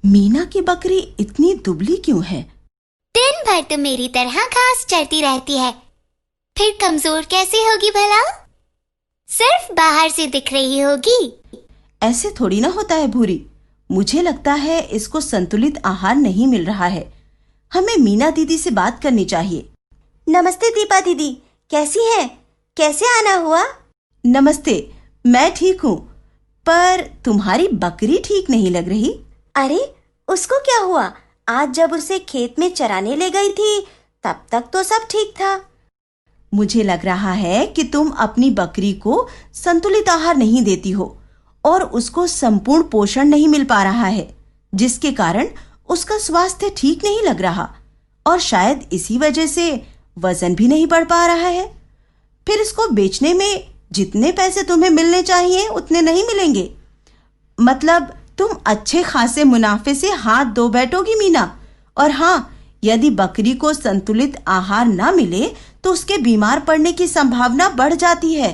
मीना की बकरी इतनी दुबली क्यों है? दिन भर तो मेरी तरह घास चरती रहती है, फिर कमजोर कैसे होगी भला? सिर्फ बाहर से दिख रही होगी। ऐसे थोड़ी ना होता है भूरी। मुझे लगता है इसको संतुलित आहार नहीं मिल रहा है। हमें मीना दीदी से बात करनी चाहिए। नमस्ते दीपा दीदी, कैसी हैं? कैसे आना हुआ? नमस्ते, मैं ठीक हूँ, पर तुम्हारी बकरी ठीक नहीं लग रही। अरे, उसको क्या हुआ? आज जब उसे खेत में चराने ले गई थी तब तक तो सब ठीक था। मुझे लग रहा है कि तुम अपनी बकरी को संतुलित आहार नहीं देती हो और उसको संपूर्ण पोषण नहीं मिल पा रहा है, जिसके कारण उसका स्वास्थ्य ठीक नहीं लग रहा और शायद इसी वजह से वजन भी नहीं बढ़ पा रहा है। फिर इसको बेचने में जितने पैसे तुम्हें मिलने चाहिए उतने नहीं मिलेंगे। मतलब तुम अच्छे खासे मुनाफे से हाथ धो बैठोगी मीना। और हाँ, यदि बकरी को संतुलित आहार ना मिले तो उसके बीमार पड़ने की संभावना बढ़ जाती है।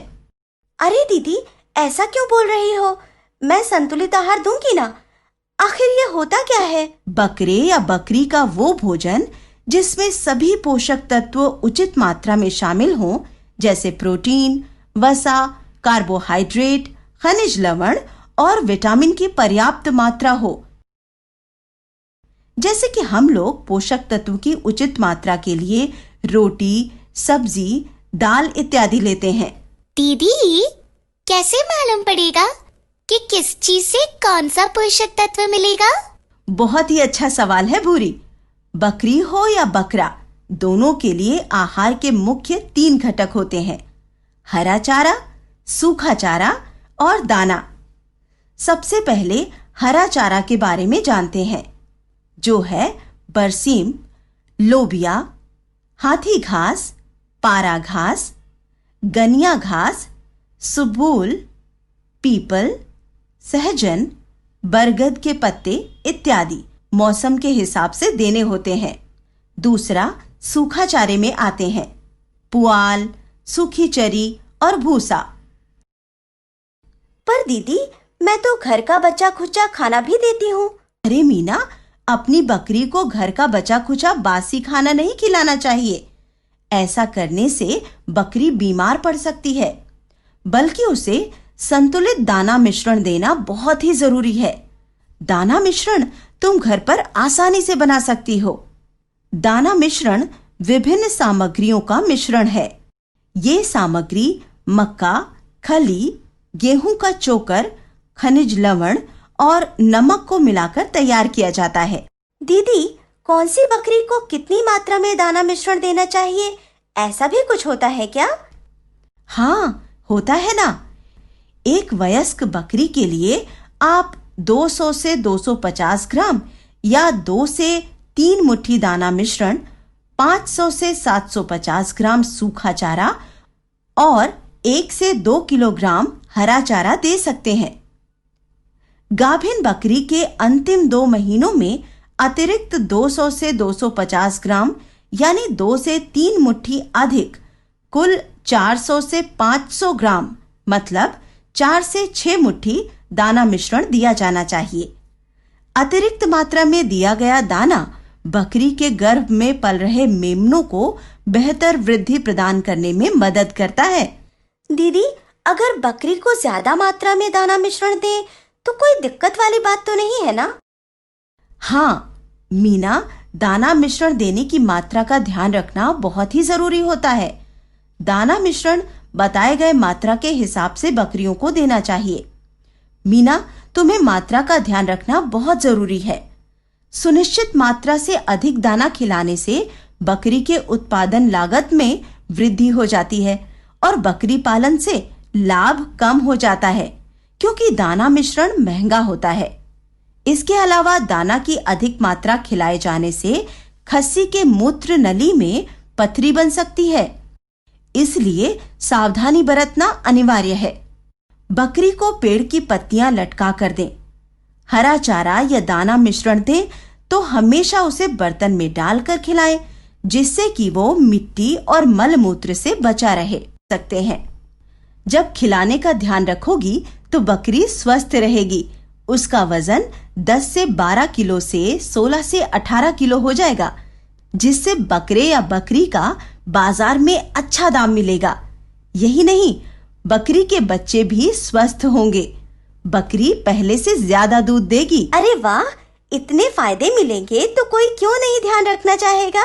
अरे दीदी, ऐसा क्यों बोल रही हो? मैं संतुलित आहार दूंगी ना। आखिर ये होता क्या है? बकरे या बकरी का वो भोजन जिसमें सभी पोषक तत्व उचित मात्रा में शामिल हों, जैसे प्रोटीन, वसा, कार्बोहाइड्रेट, खनिज लवण और विटामिन की पर्याप्त मात्रा हो। जैसे कि हम लोग पोषक तत्व की उचित मात्रा के लिए रोटी, सब्जी, दाल इत्यादि लेते हैं। दीदी, कैसे मालूम पड़ेगा कि किस चीज से कौन सा पोषक तत्व मिलेगा? बहुत ही अच्छा सवाल है भूरी। बकरी हो या बकरा, दोनों के लिए आहार के मुख्य 3 घटक होते हैं: हरा चारा, सूखा चारा और दाना। सबसे पहले हरा चारा के बारे में जानते हैं, जो है बरसीम, लोबिया, हाथी घास, पारा घास, गनिया घास, सुबूल, पीपल, सहजन, बरगद के पत्ते इत्यादि मौसम के हिसाब से देने होते हैं। दूसरा सूखा चारे में आते हैं पुआल, सूखी चरी और भूसा। पर दीदी, मैं तो घर का बचा खुचा खाना भी देती हूँ। अरे मीना, अपनी बकरी को घर का बचा खुचा बासी खाना नहीं खिलाना चाहिए। ऐसा करने से बकरी बीमार पड़ सकती है, बल्कि उसे संतुलित दाना मिश्रण देना बहुत ही जरूरी है। दाना मिश्रण तुम घर पर आसानी से बना सकती हो। दाना मिश्रण विभिन्न सामग्रियों का मिश्रण है। ये सामग्री मक्का, खली, गेहूं का चोकर, खनिज लवण और नमक को मिलाकर तैयार किया जाता है। दीदी, कौन सी बकरी को कितनी मात्रा में दाना मिश्रण देना चाहिए, ऐसा भी कुछ होता है क्या? हाँ, होता है ना। एक वयस्क बकरी के लिए आप 200 से 250 ग्राम या 2 से 3 मुट्ठी दाना मिश्रण, 500 से 750 ग्राम सूखा चारा और 1 से 2 किलोग्राम हरा चारा दे सकते हैं। गाभिन बकरी के अंतिम 2 महीनों में अतिरिक्त 200 से 250 ग्राम यानी 2 से 3 मुट्ठी अधिक, कुल 400 से 500 ग्राम मतलब 4 से 6 मुट्ठी दाना मिश्रण दिया जाना चाहिए। अतिरिक्त मात्रा में दिया गया दाना बकरी के गर्भ में पल रहे मेमनों को बेहतर वृद्धि प्रदान करने में मदद करता है। दीदी, अगर बकरी को ज्यादा मात्रा में दाना मिश्रण दें तो कोई दिक्कत वाली बात तो नहीं है ना? हाँ मीना, दाना मिश्रण देने की मात्रा का ध्यान रखना बहुत ही जरूरी होता है। दाना मिश्रण बताए गए मात्रा के हिसाब से बकरियों को देना चाहिए। मीना, तुम्हें मात्रा का ध्यान रखना बहुत जरूरी है। सुनिश्चित मात्रा से अधिक दाना खिलाने से बकरी के उत्पादन लागत में वृद्धि हो जाती है और बकरी पालन से लाभ कम हो जाता है, क्योंकि दाना मिश्रण महंगा होता है। इसके अलावा दाना की अधिक मात्रा खिलाए जाने से खस्सी के मूत्र नली में पथरी बन सकती है, इसलिए सावधानी बरतना अनिवार्य है। बकरी को पेड़ की पत्तियां लटका कर दें। हरा चारा या दाना मिश्रण दें तो हमेशा उसे बर्तन में डालकर खिलाएं, जिससे कि वो मिट्टी और मल मूत्र से बचा रह सकते हैं। जब खिलाने का ध्यान रखोगी तो बकरी स्वस्थ रहेगी, उसका वजन 10 से 12 किलो से 16 से 18 किलो हो जाएगा, जिससे बकरे या बकरी का बाजार में अच्छा दाम मिलेगा। यही नहीं, बकरी के बच्चे भी स्वस्थ होंगे। बकरी पहले से ज्यादा दूध देगी। अरे वाह, इतने फायदे मिलेंगे तो कोई क्यों नहीं ध्यान रखना चाहेगा।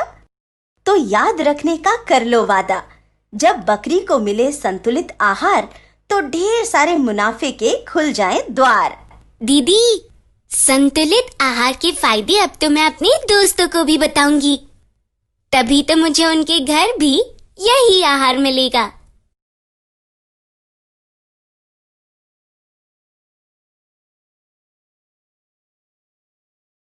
तो याद रखने का कर लो वादा, जब बकरी को मिले संतुलित आहार तो ढेर सारे मुनाफे के खुल जाएं द्वार। दीदी, संतुलित आहार के फायदे अब तो मैं अपने दोस्तों को भी बताऊंगी, तभी तो मुझे उनके घर भी यही आहार मिलेगा।